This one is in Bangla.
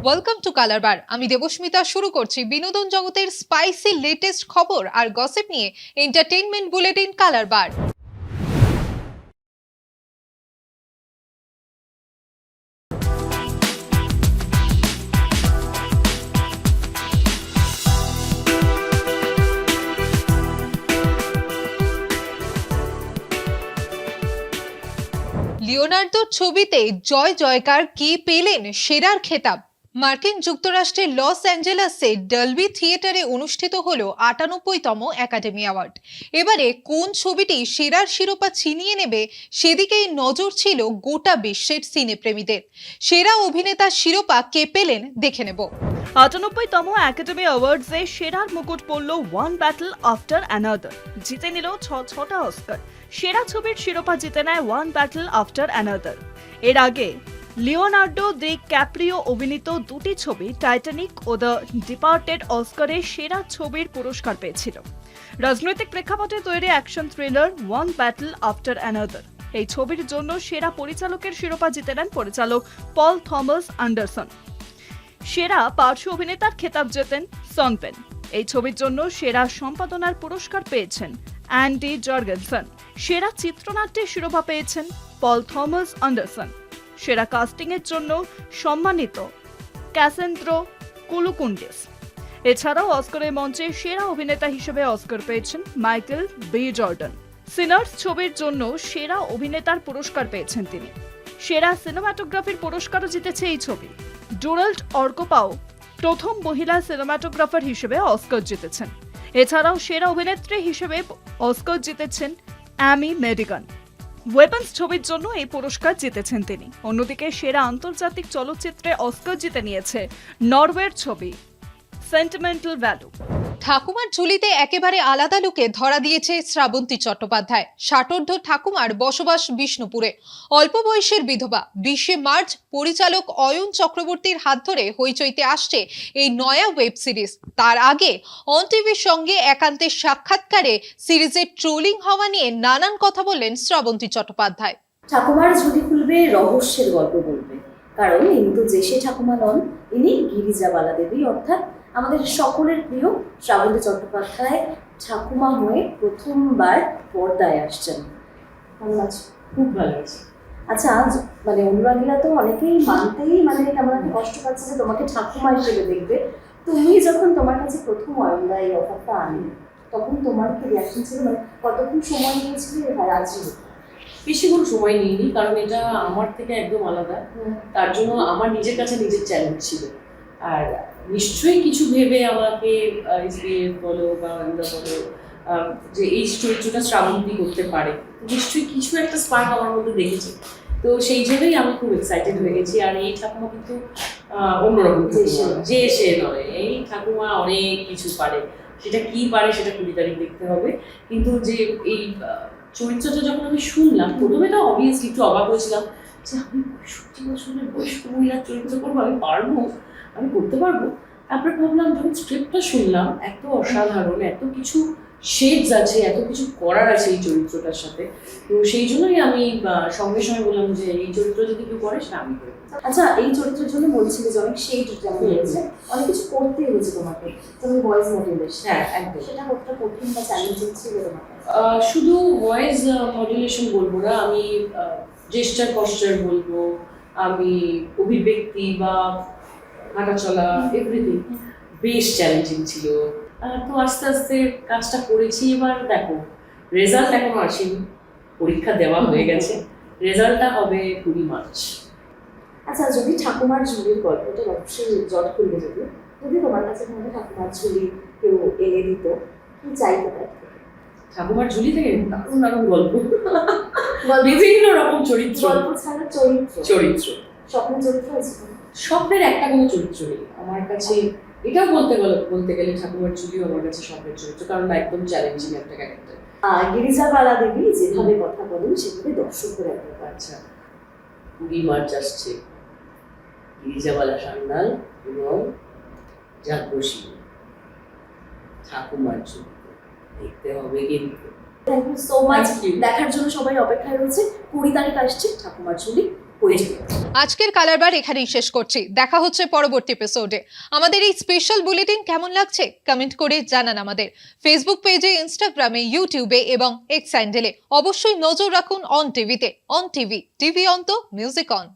ওয়েলকাম টু কালার বার। আমি দেবস্মিতা শুরু করছি বিনোদন জগতের স্পাইসি লেটেস্ট খবর আর গসিপ নিয়ে এন্টারটেইনমেন্ট বুলেটিন কালার বার। লিওনার্দোর ছবিতে জয় জয়কার কে পেলেন সেরার খেতাব। মার্কিন যুক্তরাষ্ট্রের লস অ্যাঞ্জেলেসে ডলবি থিয়েটারে অনুষ্ঠিত হলো ৯৮তম একাডেমি অ্যাওয়ার্ড। এবারে কোন ছবিটি সেরার শিরোপা ছিনিয়ে নেবে সেদিকেই নজর ছিল গোটা বিশ্বের সিনেপ্রেমীদের। সেরা অভিনেতার শিরোপা কে পেলেন দেখে নেব। ৯৮তম একাডেমি অ্যাওয়ার্ডসে সেরার মুকুট পড়ল ওয়ান ব্যাটল আফটার অ্যানাদার, জিতে নিল ছটা অস্কার। সেরা ছবির শিরোপা জিতে নেয় ওয়ান ব্যাটল আফটার অ্যানাদার। এর আগে লিওনার্দো দি ক্যাপ্রিও অভিনীত দুটি ছবি টাইটানিক ও দ্য ডিপার্টেড অস্কারে সেরা ছবির পুরস্কার পেয়েছিল। রাজনৈতিক প্রেক্ষাপটে তৈরি action thriller one battle after another এই ছবির জন্য সেরা পরিচালকের শিরোপা জিতে নেন পরিচালক পল থমাস অ্যান্ডারসন। সেরা পার্শ্ব অভিনেতার খেতাব জেতেন সন পেন। এই ছবির জন্য সেরা সম্পাদনার পুরস্কার পেয়েছেন অ্যান্ডি জর্গেনসন। সেরা চিত্রনাট্যের শিরোপা পেয়েছেন পল থমাস অ্যান্ডারসন। সেরা কাস্টিংয়ের জন্য সম্মানিত ক্যাসেন্দ্রো কুলুকুন্ডিস। এছাড়াও অস্কারের মঞ্চে সেরা অভিনেতা হিসেবে অস্কার পেয়েছেন মাইকেল বি জর্ডান। সিনার্স ছবির জন্য সেরা অভিনেতার পুরস্কার পেয়েছেন তিনি। সেরা সিনেমাটোগ্রাফির পুরস্কারও জিতেছে এই ছবি। ডোনাল্ড অর্কোপাও প্রথম মহিলা সিনেমাটোগ্রাফার হিসেবে অস্কার জিতেছেন। এছাড়াও সেরা অভিনেত্রী হিসেবে অস্কার জিতেছেন অ্যামি মেডিগান। ওয়েপন্স ছবির জন্য এই পুরস্কার জিতেছেন তিনি। অন্যদিকে সেরা আন্তর্জাতিক চলচ্চিত্রে অস্কার জিতে নিয়েছে নরওয়ের ছবি সেন্টিমেন্টাল ভ্যালু। ঠাকুমার ঝুলিতে একেবারে আলাদা লুকে ধরা দিয়েছে শ্রাবন্তী চট্টোপাধ্যায়। ষাটোর্ধ্ব ঠাকুমার বসবাস বিষ্ণুপুরে। অল্প বয়সের বিধবা। ২০শে মার্চ পরিচালক অয়ন চক্রবর্তীর হাত ধরে হইচইতে আসছে এই নয়া ওয়েব সিরিজ। তার আগে অন টিভির সঙ্গে একান্তের সাক্ষাৎকারে সিরিজের ট্রোলিং হওয়া নিয়ে নানান কথা বললেন শ্রাবন্তী চট্টোপাধ্যায়। ঠাকুমার ঝুলি খুলবে, রহস্যের গল্প বলবে, কারণ ইনি তো যে সে ঠাকুমা নন, ইনি গিরিজাবালা দেবী, অর্থাৎ আমাদের সকলের প্রিয় শ্রাবন্তী চট্টোপাধ্যায় ঠাকুমা হয়ে প্রথমবার পর্দায় আসছেন। ভালো আছে? খুব ভালো আছে। আচ্ছা, আজ অনুরাগীরা তো অনেকেই মানতেই কেমন একটা কষ্ট পাচ্ছে যে তোমাকে ঠাকুমা হিসেবে দেখবে। তুমি যখন তোমার কাছে প্রথম অয়নদা এই অফারটা আনি, তখন তোমার কি রিয়াকশন ছিল? কতক্ষণ সময় নিয়েছিলে রাজি হতে? বেশি কোনো সময় নিইনি, কারণ এটা আমার থেকে একদম আলাদা। তার জন্য আমার নিজের কাছে নিজের চ্যালেঞ্জ ছিল। আর নিশ্চয়ই কিছু ভেবে আমাকে এসবিএফ বলো বা অয়নদা বলো যে এই চরিত্রটা শ্রাবন্তী করতে পারে, নিশ্চয়ই কিছু একটা স্পার্ক আমার মধ্যে দেখেছে। তো সেই জন্যই আমি খুব এক্সাইটেড হয়ে গেছি। আর এই ঠাকুমা কিন্তু অন্যরকম, যে সে নয়। এই ঠাকুমা অনেক কিছু পারে, সেটা কি পারে সেটা ২০ তারিখ দেখতে হবে। কিন্তু যে এই চরিত্রটা যখন আমি শুনলাম, প্রথমে তো অবভিয়াসলি একটু অবাক হয়েছিলাম যে আমি ৬৫ বছরের বয়স্ক মহিলার চরিত্র করবো, আমি পারবো, আমি করতে পারবো। তারপরে ভাবলাম, যখন স্ক্রিপ্টটা শুনলাম, এত অসাধারণ, এত কিছু শেডস আছে, এত কিছু করার আছে এই চরিত্রটার সাথে। তো সেই জন্যই আমি সঙ্গে সঙ্গে বললাম যে এই চরিত্র যদি কেউ করে সেটা আমি করবো। আচ্ছা, এই চরিত্রের জন্য বলছিলে যে অনেক শেড যেমন হয়েছে, অনেক কিছু করতে হয়েছে তোমাকে, তুমি ভয়েস মডুলেশন। হ্যাঁ, একদম। সেটা কতটা কঠিন বা চ্যালেঞ্জিং ছিল তোমাকে? শুধু ভয়েস মডুলেশন বলবো না, আমি জেস্টার পশ্চার বলবো, আমি অভিব্যক্তি বা হাঁটা চলা, এভরিথিং বেশ চ্যালেঞ্জিং ছিল। তো আস্তে আস্তে কাজটা করেছি। এবার দেখো, রেজাল্ট এখনো আসেনি, পরীক্ষা দেওয়া হয়ে গেছে, রেজাল্টটা হবে ২০ মার্চ। আচ্ছা, যদি ঠাকুমার ঝুলির গল্পটা অবশ্যই জট খুলবে, যদি তোমার কাছে ঠাকুমার ঝুলি কেউ এনে দিত, কি চাইতে তার? ঠাকুমার ঝুলি থেকে দারুণ দারুণ গল্প, বিভিন্ন রকম চরিত্র। গল্প ছাড়া চরিত্র, স্বপ্নের চরিত্র আছে? স্বপ্নের একটা কোনো চরিত্র নেই আমার কাছে। এটাও বলতে গেলে ঠাকুমার ঝুলিও আমার কাছে স্বপ্নের চরিত্র, কারণ একদম চ্যালেঞ্জিং একটা ক্যারেক্টার। গিরিজাবালা দেবী যেভাবে কথা বলেন সেভাবে দর্শকের একটা। আচ্ছা, ২০ মার্চ আসছে, গিরিজাবালা সান্যাল এবং যাজ্ঞসী ঠাকুমার ঝুলি দেখতে হবে কিন্তু। Thank you so much. দেখার জন্য সবাই অপেক্ষায় রয়েছে। ২০ তারিখ আসছে ঠাকুমার ঝুলি। পরিচিত। আজকের কালারবার এখানেই শেষ করছি। দেখা হচ্ছে পরবর্তী এপিসোডে। আমাদের এই স্পেশাল বুলেটিন কেমন লাগছে কমেন্ট করে জানান আমাদের। ফেসবুক পেজে, ইনস্টাগ্রামে, ইউটিউবে এবং এক্স হ্যান্ডেলে। অবশ্যই নজর রাখুন অন টিভিতে। অন টিভি, টিভি অন তো মিউজিক অন।